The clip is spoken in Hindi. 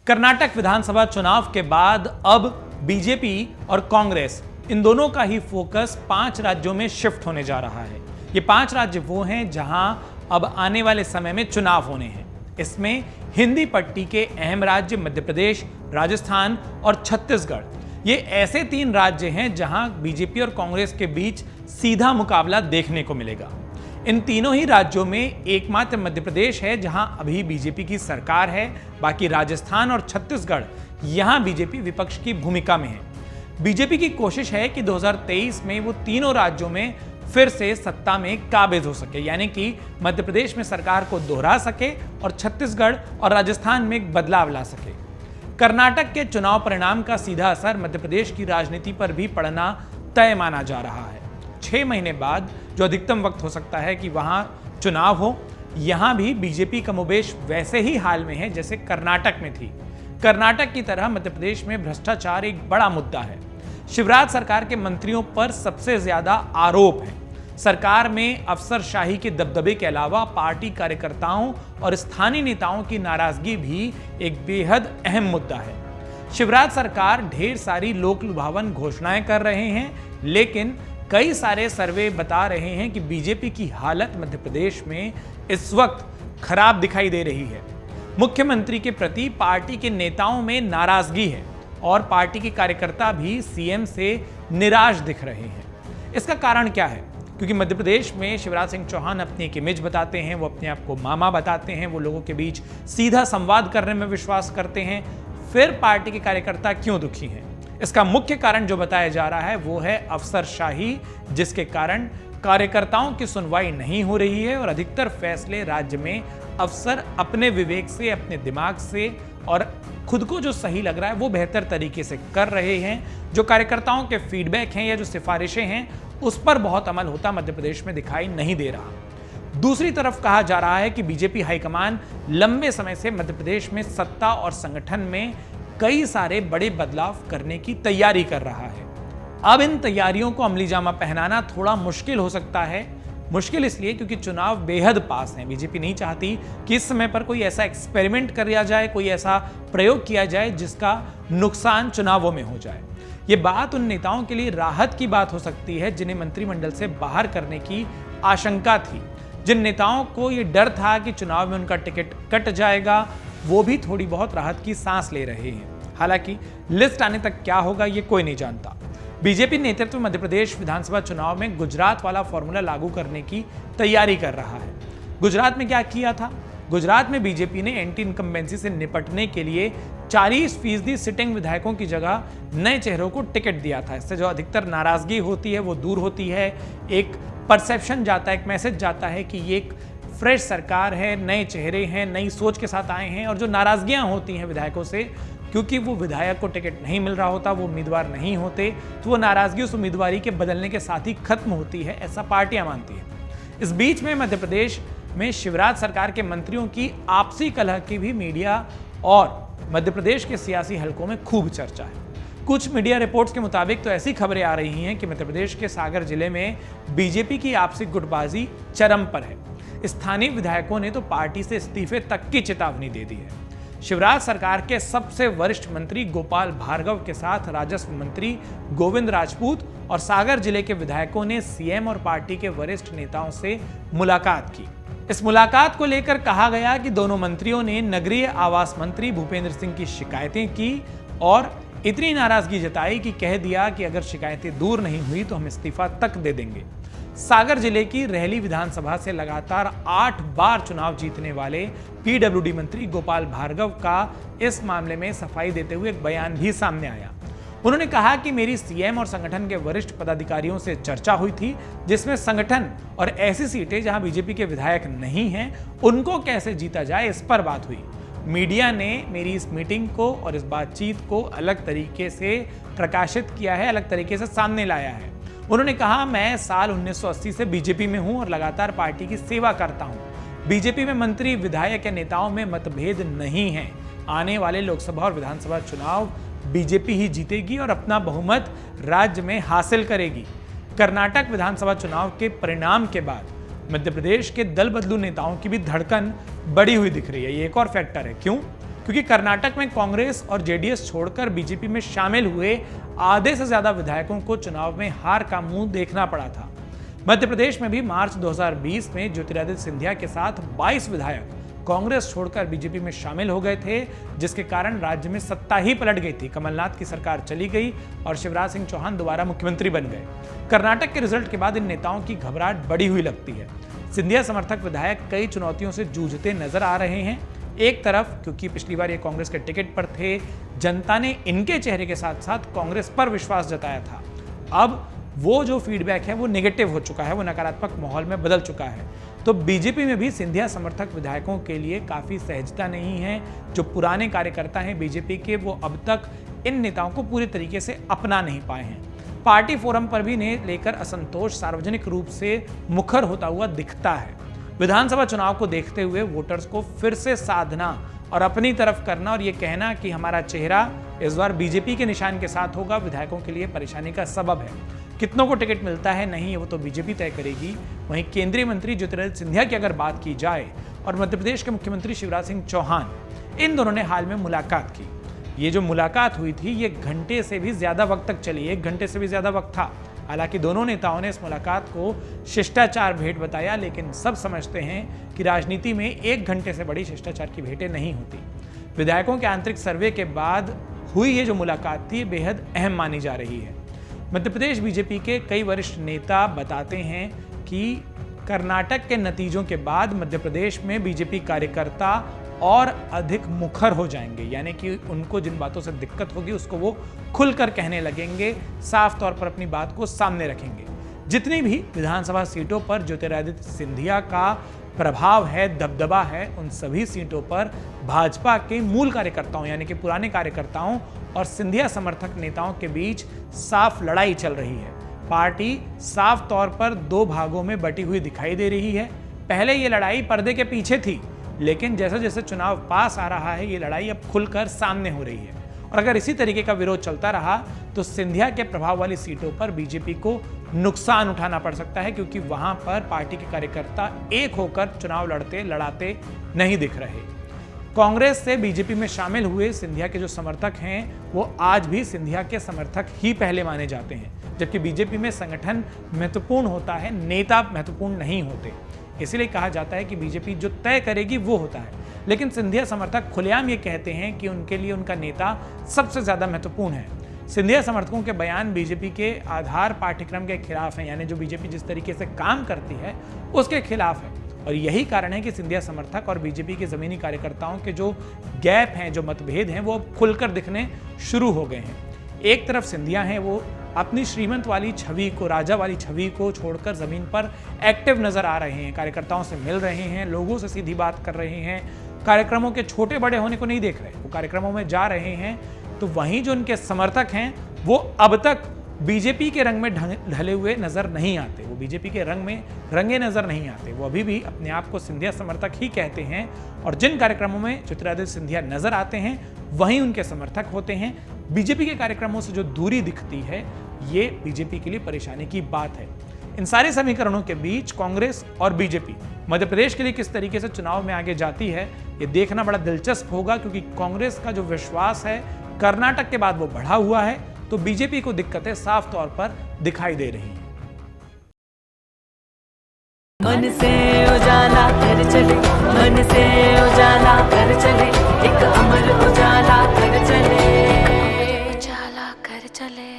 कर्नाटक विधानसभा चुनाव के बाद अब बीजेपी और कांग्रेस इन दोनों का ही फोकस 5 राज्यों में शिफ्ट होने जा रहा है। ये 5 राज्य वो हैं जहां अब आने वाले समय में चुनाव होने हैं। इसमें हिंदी पट्टी के अहम राज्य मध्य प्रदेश, राजस्थान और छत्तीसगढ़, ये ऐसे 3 राज्य हैं जहां बीजेपी और कांग्रेस के बीच सीधा मुकाबला देखने को मिलेगा। इन तीनों ही राज्यों में एकमात्र मध्य प्रदेश है जहां अभी बीजेपी की सरकार है। बाकी राजस्थान और छत्तीसगढ़ यहां बीजेपी विपक्ष की भूमिका में है। बीजेपी की कोशिश है कि 2023 में वो तीनों राज्यों में फिर से सत्ता में काबिज हो सके, यानी कि मध्य प्रदेश में सरकार को दोहरा सके और छत्तीसगढ़ और राजस्थान में एक बदलाव ला सके। कर्नाटक के चुनाव परिणाम का सीधा असर मध्य प्रदेश की राजनीति पर भी पड़ना तय माना जा रहा है। 6 महीने बाद जो अधिकतम वक्त हो सकता है कि वहां चुनाव हो, यहां भी बीजेपी कमोबेश वैसे ही हाल में है जैसे कर्नाटक में थी। कर्नाटक की तरह मध्य प्रदेश में भ्रष्टाचार एक बड़ा मुद्दा है। शिवराज सरकार के मंत्रियों पर सबसे ज्यादा आरोप है। सरकार में अफसरशाही के दबदबे के अलावा पार्टी कार्यकर्ताओं और स्थानीय नेताओं की नाराजगी भी एक बेहद अहम मुद्दा है। शिवराज सरकार ढेर सारी लोक लुभावन घोषणाएं कर रहे हैं, लेकिन कई सारे सर्वे बता रहे हैं कि बीजेपी की हालत मध्य प्रदेश में इस वक्त खराब दिखाई दे रही है। मुख्यमंत्री के प्रति पार्टी के नेताओं में नाराजगी है और पार्टी के कार्यकर्ता भी सीएम से निराश दिख रहे हैं। इसका कारण क्या है? क्योंकि मध्य प्रदेश में शिवराज सिंह चौहान अपनी एक इमेज बताते हैं, वो अपने आप को मामा बताते हैं, वो लोगों के बीच सीधा संवाद करने में विश्वास करते हैं। फिर पार्टी के कार्यकर्ता क्यों दुखी हैं? इसका मुख्य कारण जो बताया जा रहा है वो है अफसरशाही, जिसके कारण कार्यकर्ताओं की सुनवाई नहीं हो रही है और अधिकतर फैसले राज्य में अफसर अपने विवेक से, अपने दिमाग से और खुद को जो सही लग रहा है वो बेहतर तरीके से कर रहे हैं। जो कार्यकर्ताओं के फीडबैक हैं या जो सिफारिशें हैं उस पर बहुत अमल होता मध्य प्रदेश में दिखाई नहीं दे रहा। दूसरी तरफ कहा जा रहा है कि बीजेपी हाईकमान लंबे समय से मध्य प्रदेश में सत्ता और संगठन में कई सारे बड़े बदलाव करने की तैयारी कर रहा है। अब इन तैयारियों को अमली जामा पहनाना थोड़ा मुश्किल हो सकता है। मुश्किल इसलिए क्योंकि चुनाव बेहद पास हैं। बीजेपी नहीं चाहती कि इस समय पर कोई ऐसा एक्सपेरिमेंट किया जाए, कोई ऐसा प्रयोग किया जाए जिसका नुकसान चुनावों में हो जाए। ये बात उन नेताओं के लिए राहत की बात हो सकती है जिन्हें मंत्रिमंडल से बाहर करने की आशंका थी। जिन नेताओं को ये डर था कि चुनाव में उनका टिकट कट जाएगा, वो भी थोड़ी बहुत राहत की सांस ले रहे हैं। हालांकि लिस्ट आने तक क्या होगा ये कोई नहीं जानता। बीजेपी नेतृत्व मध्य प्रदेश विधानसभा चुनाव में गुजरात वाला फॉर्मूला लागू करने की तैयारी कर रहा है। गुजरात में क्या किया था? गुजरात में बीजेपी ने एंटी इनकम्बेंसी से निपटने के लिए 40% सिटिंग विधायकों की जगह नए चेहरों को टिकट दिया था। इससे जो अधिकतर नाराजगी होती है वो दूर होती है। एक परसेप्शन जाता है, एक मैसेज जाता है कि ये एक फ्रेश सरकार है, नए चेहरे हैं, नई सोच के साथ आए हैं। और जो नाराजगियां होती हैं विधायकों से, क्योंकि वो विधायक को टिकट नहीं मिल रहा होता, वो उम्मीदवार नहीं होते, तो वो नाराजगी उस उम्मीदवारी के बदलने के साथ ही खत्म होती है, ऐसा पार्टियां मानती हैं। इस बीच में मध्य प्रदेश में शिवराज सरकार के मंत्रियों की आपसी कलह की भी मीडिया और मध्य प्रदेश के सियासी हलकों में खूब चर्चा है। कुछ मीडिया रिपोर्ट्स के मुताबिक तो ऐसी खबरें आ रही हैं कि मध्य प्रदेश के सागर जिले में बीजेपी की आपसी गुटबाजी चरम पर है। स्थानीय विधायकों ने तो पार्टी से इस्तीफे तक की चेतावनी दे दी है। शिवराज सरकार के सबसे वरिष्ठ मंत्री गोपाल भार्गव के साथ राजस्व मंत्री गोविंद राजपूत और सागर जिले के विधायकों ने सीएम और पार्टी के वरिष्ठ नेताओं से मुलाकात की। इस मुलाकात को लेकर कहा गया कि दोनों मंत्रियों ने नगरीय आवास मंत्री भूपेंद्र सिंह की शिकायतें की और इतनी नाराजगी जताई कि कह दिया कि अगर शिकायतें दूर नहीं हुई तो हम इस्तीफा तक दे देंगे। सागर जिले की रहली विधानसभा से लगातार 8 बार चुनाव जीतने वाले पीडब्ल्यूडी मंत्री गोपाल भार्गव का इस मामले में सफाई देते हुए एक बयान भी सामने आया। उन्होंने कहा कि मेरी सीएम और संगठन के वरिष्ठ पदाधिकारियों से चर्चा हुई थी, जिसमें संगठन और ऐसी सीटें जहां बीजेपी के विधायक नहीं हैं उनको कैसे जीता जाए इस पर बात हुई। मीडिया ने मेरी इस मीटिंग को और इस बातचीत को अलग तरीके से प्रकाशित किया है, अलग तरीके से सामने लाया है। उन्होंने कहा, मैं साल 1980 से बीजेपी में हूं और लगातार पार्टी की सेवा करता हूं। बीजेपी में मंत्री, विधायक या नेताओं में मतभेद नहीं है। आने वाले लोकसभा और विधानसभा चुनाव बीजेपी ही जीतेगी और अपना बहुमत राज्य में हासिल करेगी। कर्नाटक विधानसभा चुनाव के परिणाम के बाद मध्य प्रदेश के दल बदलू नेताओं की भी धड़कन बढ़ी हुई दिख रही है। ये एक और फैक्टर है। क्यों? क्योंकि कर्नाटक में कांग्रेस और जेडीएस छोड़कर बीजेपी में शामिल हुए आधे से ज्यादा विधायकों को चुनाव में हार का मुंह देखना पड़ा था। मध्य प्रदेश में भी मार्च 2020 में ज्योतिरादित्य सिंधिया के साथ 22 विधायक कांग्रेस छोड़कर बीजेपी में शामिल हो गए थे, जिसके कारण राज्य में सत्ता ही पलट गई थी। कमलनाथ की सरकार चली गई और शिवराज सिंह चौहान दोबारा मुख्यमंत्री बन गए। कर्नाटक के रिजल्ट के बाद इन नेताओं की घबराहट बढ़ी हुई लगती है। सिंधिया समर्थक विधायक कई चुनौतियों से जूझते नजर आ रहे हैं। एक तरफ क्योंकि पिछली बार ये कांग्रेस के टिकट पर थे, जनता ने इनके चेहरे के साथ साथ कांग्रेस पर विश्वास जताया था। अब वो जो फीडबैक है वो नेगेटिव हो चुका है, वो नकारात्मक माहौल में बदल चुका है। तो बीजेपी में भी सिंधिया समर्थक विधायकों के लिए काफी सहजता नहीं है। जो पुराने कार्यकर्ता हैं बीजेपी के, वो अब तक इन नेताओं को पूरी तरीके से अपना नहीं पाए हैं। पार्टी फोरम पर भी इन्हें लेकर असंतोष सार्वजनिक रूप से मुखर होता हुआ दिखता है। विधानसभा चुनाव को देखते हुए वोटर्स को फिर से साधना और अपनी तरफ करना और ये कहना कि हमारा चेहरा इस बार बीजेपी के निशान के साथ होगा, विधायकों के लिए परेशानी का सबब है। कितनों को टिकट मिलता है नहीं है वो तो बीजेपी तय करेगी। वहीं केंद्रीय मंत्री ज्योतिरादित्य सिंधिया की अगर बात की जाए और मध्य प्रदेश के मुख्यमंत्री शिवराज सिंह चौहान, इन दोनों ने हाल में मुलाकात की। ये जो मुलाकात हुई थी ये घंटे से भी ज्यादा वक्त तक चली, 1 घंटे से भी ज्यादा वक्त था। हालांकि दोनों नेताओं ने इस मुलाकात को शिष्टाचार भेंट बताया, लेकिन सब समझते हैं कि राजनीति में 1 घंटे से बड़ी शिष्टाचार की भेंटें नहीं होती। विधायकों के आंतरिक सर्वे के बाद हुई ये जो मुलाकात थी बेहद अहम मानी जा रही है। मध्य प्रदेश बीजेपी के कई वरिष्ठ नेता बताते हैं कि कर्नाटक के नतीजों के बाद मध्य प्रदेश में बीजेपी कार्यकर्ता और अधिक मुखर हो जाएंगे, यानी कि उनको जिन बातों से दिक्कत होगी उसको वो खुलकर कहने लगेंगे, साफ तौर पर अपनी बात को सामने रखेंगे। जितनी भी विधानसभा सीटों पर ज्योतिरादित्य सिंधिया का प्रभाव है, दबदबा है, उन सभी सीटों पर भाजपा के मूल कार्यकर्ताओं यानी कि पुराने कार्यकर्ताओं और सिंधिया समर्थक नेताओं के बीच साफ लड़ाई चल रही है। पार्टी साफ तौर पर 2 भागों में बटी हुई दिखाई दे रही है। पहले ये लड़ाई पर्दे के पीछे थी, लेकिन जैसे जैसे चुनाव पास आ रहा है ये लड़ाई अब खुलकर सामने हो रही है। और अगर इसी तरीके का विरोध चलता रहा तो सिंधिया के प्रभाव वाली सीटों पर बीजेपी को नुकसान उठाना पड़ सकता है, क्योंकि वहां पर पार्टी के कार्यकर्ता एक होकर चुनाव लड़ाते नहीं दिख रहे। कांग्रेस से बीजेपी में शामिल हुए सिंधिया के जो समर्थक हैं वो आज भी सिंधिया के समर्थक ही पहले माने जाते हैं, जबकि बीजेपी में संगठन महत्वपूर्ण होता है, नेता महत्वपूर्ण नहीं होते। इसलिए कहा जाता है कि बीजेपी जो तय करेगी वो होता है। लेकिन सिंधिया समर्थक खुलेआम ये कहते हैं कि उनके लिए उनका नेता सबसे ज्यादा महत्वपूर्ण है। सिंधिया समर्थकों के बयान बीजेपी के आधार पाठ्यक्रम के खिलाफ हैं, यानी जो बीजेपी जिस तरीके से काम करती है उसके खिलाफ है। और यही कारण है कि सिंधिया समर्थक और बीजेपी के जमीनी कार्यकर्ताओं के जो गैप हैं, जो मतभेद हैं, वो अब खुलकर दिखने शुरू हो गए हैं। एक तरफ सिंधिया हैं, वो अपनी श्रीमंत वाली छवि को, राजा वाली छवि को छोड़कर जमीन पर एक्टिव नजर आ रहे हैं, कार्यकर्ताओं से मिल रहे हैं, लोगों से सीधी बात कर रहे हैं, कार्यक्रमों के छोटे बड़े होने को नहीं देख रहे, वो कार्यक्रमों में जा रहे हैं। तो वहीं जो उनके समर्थक हैं वो अब तक बीजेपी के रंग में ढले हुए नजर नहीं आते, वो बीजेपी के रंग में रंगे नजर नहीं आते। वो अभी भी अपने आप को सिंधिया समर्थक ही कहते हैं और जिन कार्यक्रमों में ज्योतिरादित्य सिंधिया नजर आते हैं वहीं उनके समर्थक होते हैं। बीजेपी के कार्यक्रमों से जो दूरी दिखती है ये बीजेपी के लिए परेशानी की बात है। इन सारे समीकरणों के बीच कांग्रेस और बीजेपी मध्य प्रदेश के लिए किस तरीके से चुनाव में आगे जाती है ये देखना बड़ा दिलचस्प होगा, क्योंकि कांग्रेस का जो विश्वास है कर्नाटक के बाद वो बढ़ा हुआ है, तो बीजेपी को दिक्कतें साफ तौर पर दिखाई दे रही हैं। मन से उजाला कर चले, मन से उजाला कर चले, एक अमर उजाला कर चले, उजाला कर चले।